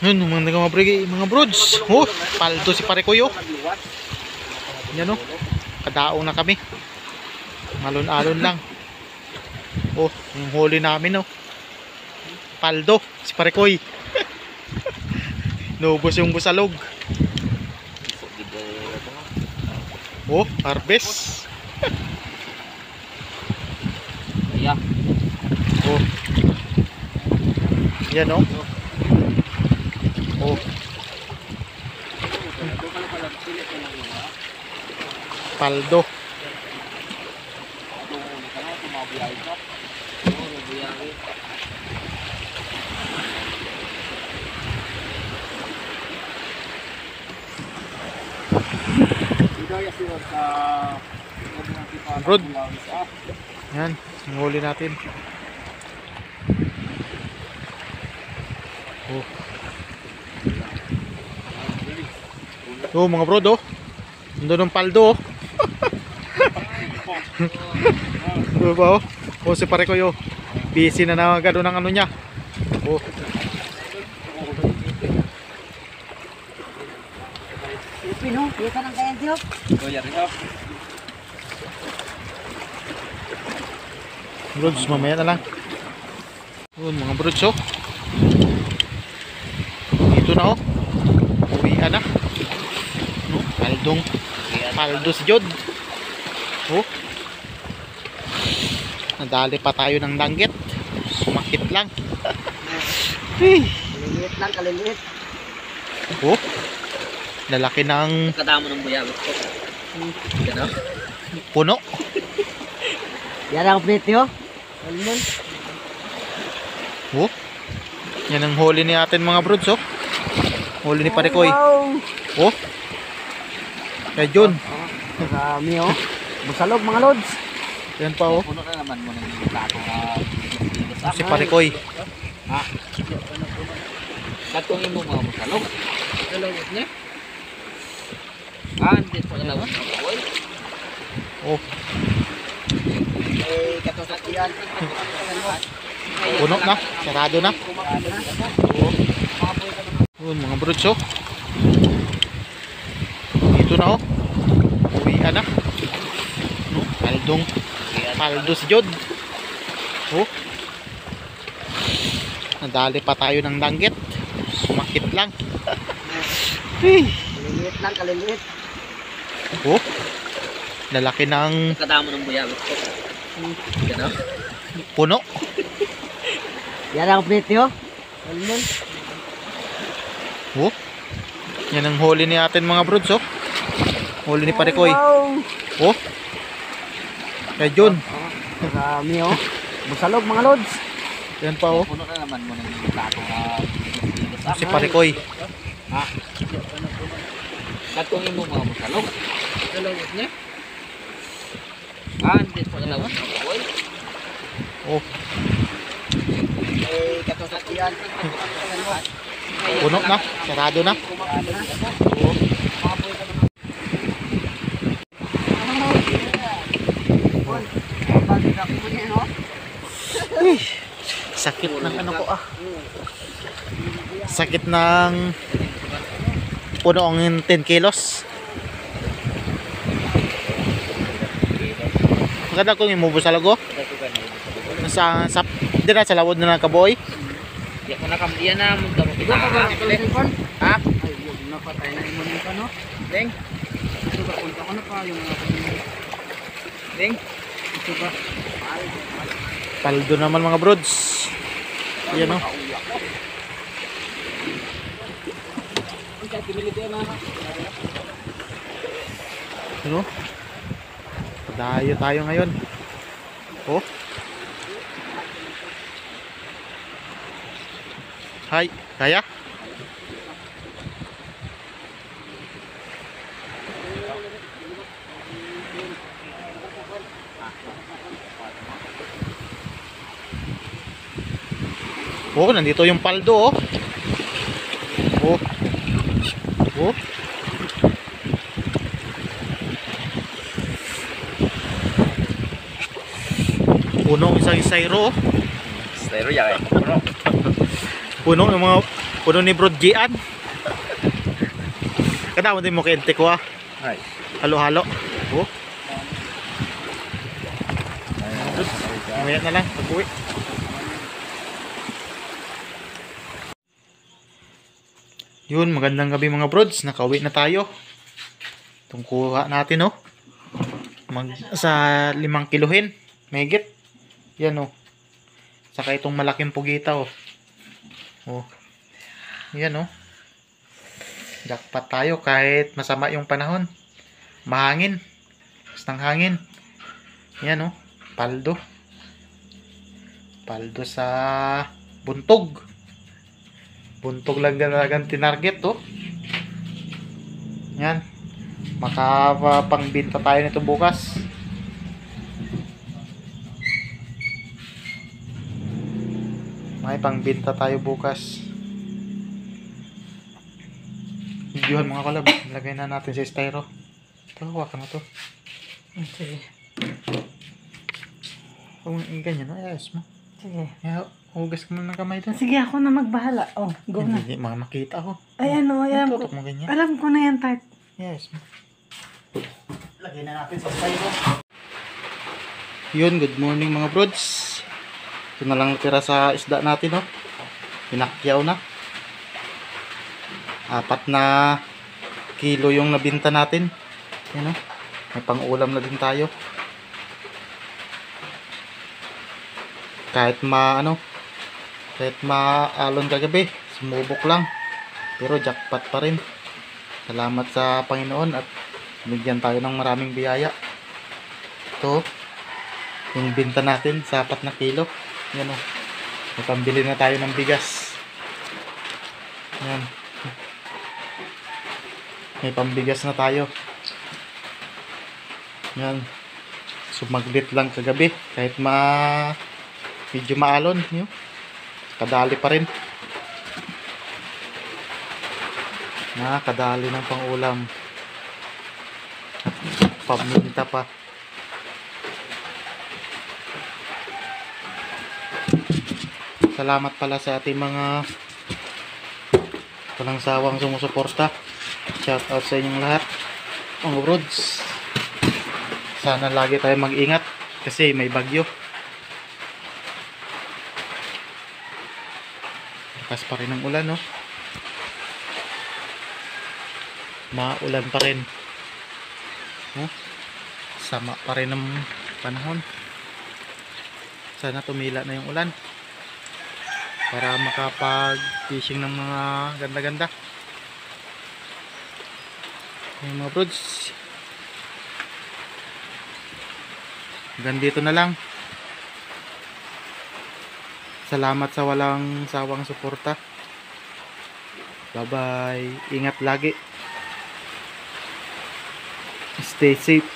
Yun, mga brods. Oh, paldo si pare ko yo. Yan o. Kadaong na kami. Malon-alon lang. Oh, yung huli namin oh. Paldo si pare ko. Nubos yung busalog. Oh, harvest. Yeah. Oh. Yan oh. Oh. Paldo. Rod. Yan, ang huli natin. Oh. Oh, mga bro, oh. Nandun ng paldo, oh. Diba, oh. Oh, si pare ko, yo. Busy na gano'n ng ano niya. Oh. Pino, kita ng kaya diyo. Oh, yari ka. Brods, mamaya na lang. Oh, mga brods, oh. Ito na, oh. Uwian na. No, paldo si Jod. Oh. Nadali pa tayo ng langgit. Sumakit lang. Kaliliit lang, kaliliit. Oh. Lalaki ng Kadamo ng buyabot ko. Gano? puno. Yan ang pretyo. Almon. Oh. Yan ang huli ni atin mga brods, oh. Huli ni pare ko, eh. Wow. Oh. Kaya Jun. Marami, oh. Busalog mga lods. Yan pa, oh. Puno na naman mo ng plato. Si pare ko, eh. Ha? Katungin mo mga busalog. Busalog niya? Ah, hindi po nalawan. Oh. Eh, katusok yan. Puno na. Sarado na. Oh. Yun, mga brods, oh. Ito na, oh. Uwian na. No, paldo si Jod. Oh. Nadali pa tayo ng langgit. Sumakit lang. Kaliliit lang, kaliliit. Oh. Lalaki ng Kadamo ng buyabot ko. Gano? puno. Yan ang pretyo. Almon. Oh. Yan ang huli ni atin mga brods, oh. Huli ni pare ko, eh. Wow. Oh. Kaya Jun. Marami, oh. Busalog mga lods. Yan pa, oh. Puno na naman mo ng plato. Si pare ko, eh. Ha? Katungin mo mga busalog. Busalog niya? Ah, hindi po nalawan. Oh. Eh, katusok yan. Puno na. Sarado na. Oh. Sakit ng ano ko, ah. Sakit ng puno ang 10 kilos. Maganda kong imubo sa lago. Sa di na sa lawod na ng kaboy. Di ako nakamdiyan na magdamo kita. Ha? Ay, napatay na imunin ka, no? Deng. Ito ba, punta ko na pa yung mga Deng. Ito ba? Paldo naman mga brods. Ayan, oh. Ano? Padayo tayo ngayon. Oh. Hi, kaya? Oh, nandito yung paldo, oh. Oh. Oh. Punong isang isayro, oh. Styro ya, puno. Puno yung mga Puno ni Bro Gian. Kada mo din mo kente ko ah. Ay. Halo-halo. Oh. Mamaya na lang pag-uwi. Yun, magandang gabi mga brods. Nakauwi na tayo. Itong kuha natin oh. Sa 5 kiluhin. Mahigit. Yan oh. Saka itong malaking pugita oh. Oh. Yan oh. Jackpot tayo kahit masama yung panahon. Mahangin. Bastang hangin. Yan oh. Paldo. Paldo sa buntog. Buntog lang talagang tinarget oh. Yan. Makapangbinta tayo nito bukas. May pangbinta tayo bukas. Videohan mga kalab. Lagay na natin sa styro. Ito, hawakan mo to. Sige. Kung ganyan, ayos mo. Sige. Hugas ka muna ng kamay doon. Sige, ako na magbahala. Oh, go na. Hindi, makita ko. Ay, ano, alam ko. Tutok mo ganyan. Alam ko na yan, Tart. Yes. Lagay na natin sa styro. Yun, good morning mga brods. Ito na lang tira sa isda natin, oh. Pinakyaw na. 4 na kilo yung nabinta natin. Yan, oh. May pang-ulam na din tayo. Kahit maalon kagabi, sumubok lang. Pero jackpot pa rin. Salamat sa Panginoon at bigyan tayo ng maraming biyaya. Ito, yung binta natin sa 4 na kilo. Yan o. May pambili na tayo ng bigas. Yan. May pambigas na tayo. Yan. Sumaglit lang kagabi. Kahit medyo maalon. Yun. Kadali pa rin. Kadali ng pang-ulam. Paminta pa. Salamat pala sa ating mga walang sawang sumusuporta. Shout out sa inyong lahat mga brods. Sana lagi tayo mag-ingat kasi may bagyo. Lakas pa rin ang ulan, no? Maulan pa rin. Sama pa rin ang panahon. Sana tumila na yung ulan para makapag-fishing ng mga ganda-ganda. Yung mga brods, hanggang dito na lang. Salamat sa walang sawang suporta. Bye bye. Ingat lagi. Stay safe.